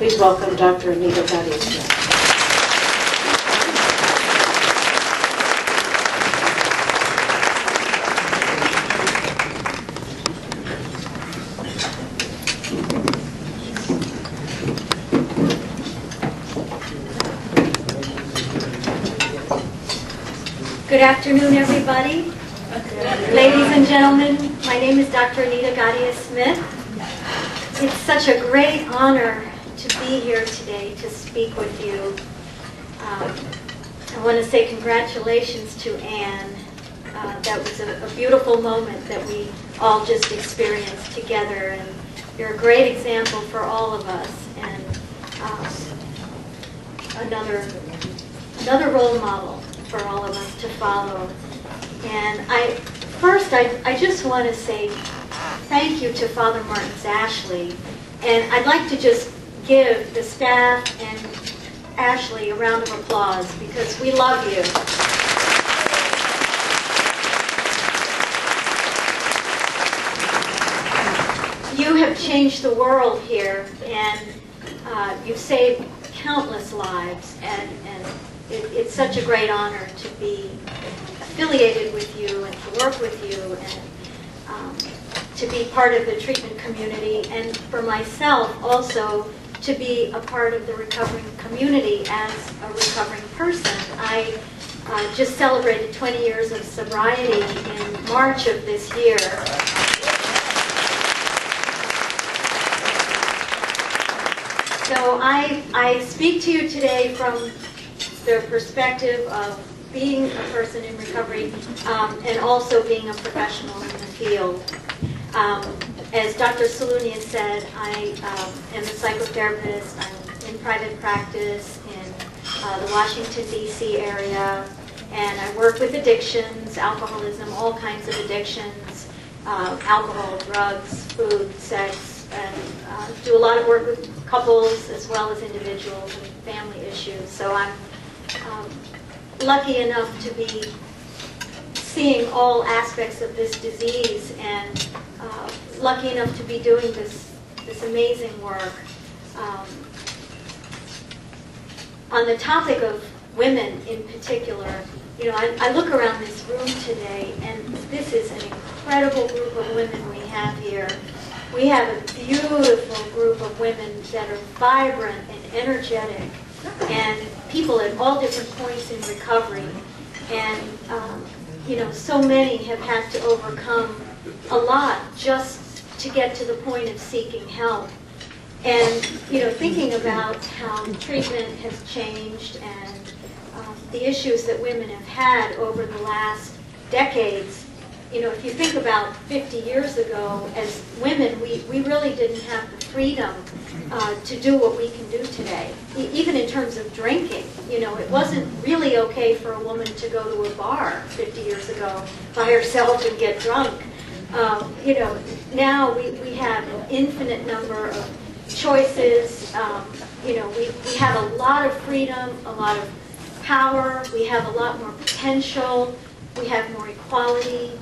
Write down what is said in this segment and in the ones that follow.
Please welcome Dr. Anita Gadhia-Smith. Good afternoon, everybody. Ladies and gentlemen, my name is Dr. Anita Gadhia-Smith. It's such a great honor to be here today to speak with you. I want to say congratulations to Anne. That was a beautiful moment that we all just experienced together, and you're a great example for all of us, and another role model for all of us to follow. And I just want to say thank you to Father Martin Ashley, and I'd like to just give the staff and Ashley a round of applause because we love you. You have changed the world here, and you've saved countless lives, and it's such a great honor to be affiliated with you and to work with you and to be part of the treatment community, and for myself also to be a part of the recovering community as a recovering person. I just celebrated 20 years of sobriety in March of this year. So I speak to you today from the perspective of being a person in recovery and also being a professional in the field. As Dr. Saluni has said, I am a psychotherapist. I'm in private practice in the Washington, D.C. area, and I work with addictions, alcoholism, all kinds of addictions, alcohol, drugs, food, sex, and do a lot of work with couples as well as individuals and family issues. So I'm lucky enough to be seeing all aspects of this disease, and lucky enough to be doing this amazing work. On the topic of women in particular, you know, I look around this room today, and this is an incredible group of women we have here. We have a beautiful group of women that are vibrant and energetic, and people at all different points in recovery. And you know, so many have had to overcome a lot just to get to the point of seeking help. And you know, thinking about how treatment has changed and the issues that women have had over the last decades. You know, if you think about 50 years ago, as women, we really didn't have the freedom to do what we can do today. Even in terms of drinking, you know, it wasn't really okay for a woman to go to a bar 50 years ago by herself and get drunk. You know, now we have an infinite number of choices. You know, we have a lot of freedom, a lot of power. We have a lot more potential. We have more equality.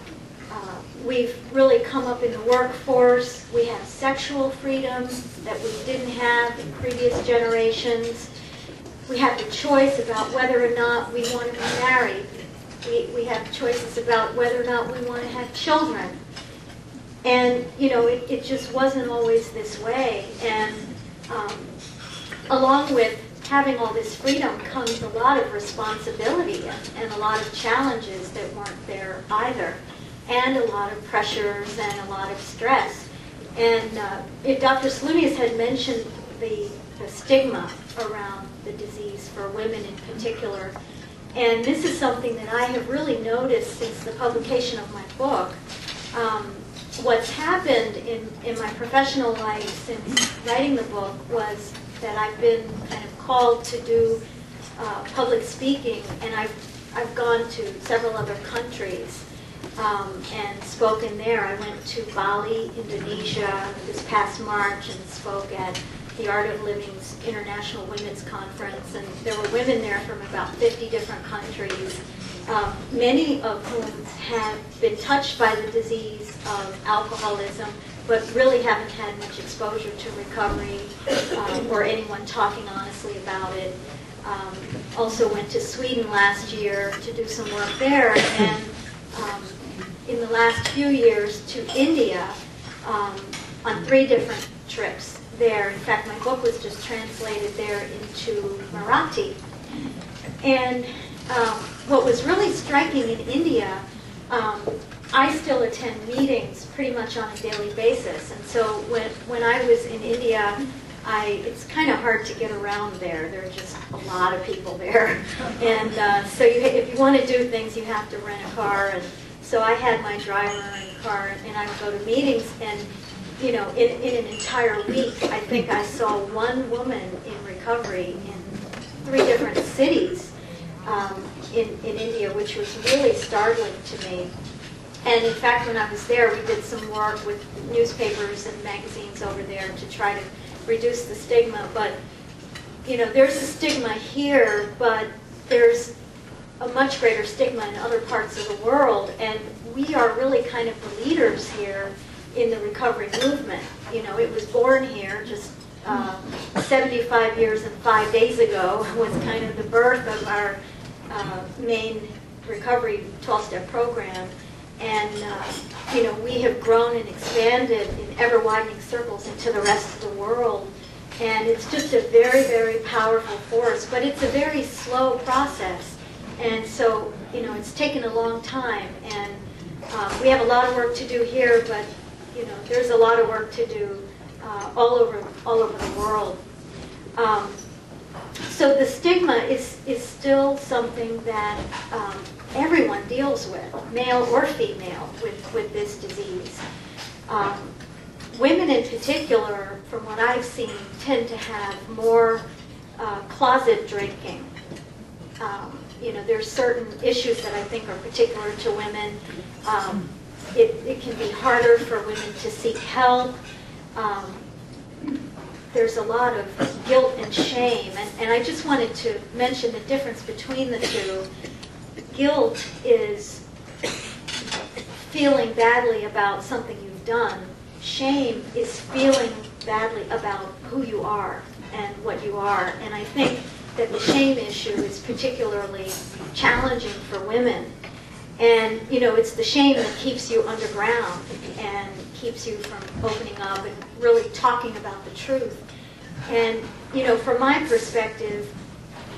We've really come up in the workforce. We have sexual freedom that we didn't have in previous generations. We have the choice about whether or not we want to be married. We have choices about whether or not we want to have children. And, you know, it just wasn't always this way. And along with having all this freedom comes a lot of responsibility and a lot of challenges that weren't there either, and a lot of pressures and a lot of stress. And Dr. Salunius had mentioned the stigma around the disease for women in particular. And this is something that I have really noticed since the publication of my book. What's happened in my professional life since writing the book was that I've been kind of called to do public speaking, and I've gone to several other countries and spoken there. I went to Bali, Indonesia this past March and spoke at the Art of Living's International Women's Conference, and there were women there from about 50 different countries, many of whom have been touched by the disease of alcoholism, but really haven't had much exposure to recovery or anyone talking honestly about it. Also went to Sweden last year to do some work there, and in the last few years to India on 3 different trips there. In fact, my book was just translated there into Marathi. And what was really striking in India, I still attend meetings pretty much on a daily basis. And so when I was in India, it's kind of hard to get around there. There are just a lot of people there. And so if you want to do things, you have to rent a car. And so I had my driver and car, and I would go to meetings. And, you know, in an entire week, I think I saw one woman in recovery in 3 different cities in India, which was really startling to me. And in fact, when I was there, we did some work with newspapers and magazines over there to try to reduce the stigma. But, you know, there's a stigma here, but there's a much greater stigma in other parts of the world. And we are really kind of the leaders here in the recovery movement. You know, it was born here just 75 years and 5 days ago was kind of the birth of our main recovery 12-step program. And, you know, we have grown and expanded in ever-widening circles into the rest of the world. And it's just a very, very powerful force. But it's a very slow process. And so, you know, it's taken a long time. And we have a lot of work to do here, but, you know, there's a lot of work to do all over the world. So the stigma is still something that everyone deals with, male or female, with this disease. Women in particular, from what I've seen, tend to have more closet drinking. You know, there's certain issues that I think are particular to women. It can be harder for women to seek help. There's a lot of guilt and shame, and I just wanted to mention the difference between the two. Guilt is feeling badly about something you've done. Shame is feeling badly about who you are and what you are. And I think that the shame issue is particularly challenging for women. And, you know, it's the shame that keeps you underground and keeps you from opening up and really talking about the truth. And, you know, from my perspective,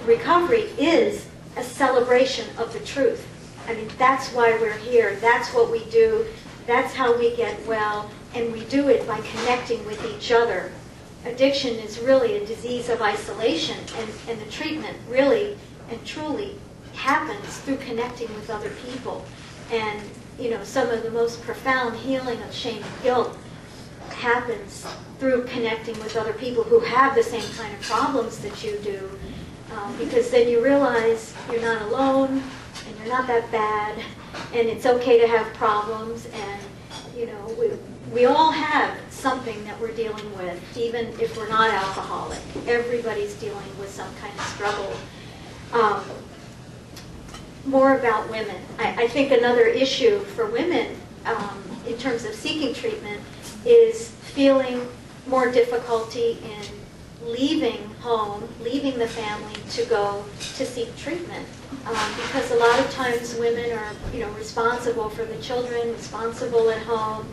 recovery is a celebration of the truth. I mean, that's why we're here. That's what we do. That's how we get well. And we do it by connecting with each other. Addiction is really a disease of isolation, and the treatment really and truly happens through connecting with other people. And, you know, some of the most profound healing of shame and guilt happens through connecting with other people who have the same kind of problems that you do, because then you realize you're not alone and you're not that bad, and it's okay to have problems. And, you know, we all have something that we're dealing with, even if we're not alcoholic. Everybody's dealing with some kind of struggle. More about women. I think another issue for women in terms of seeking treatment is feeling more difficulty in leaving home, leaving the family to go to seek treatment. Because a lot of times women are, you know, responsible for the children, responsible at home,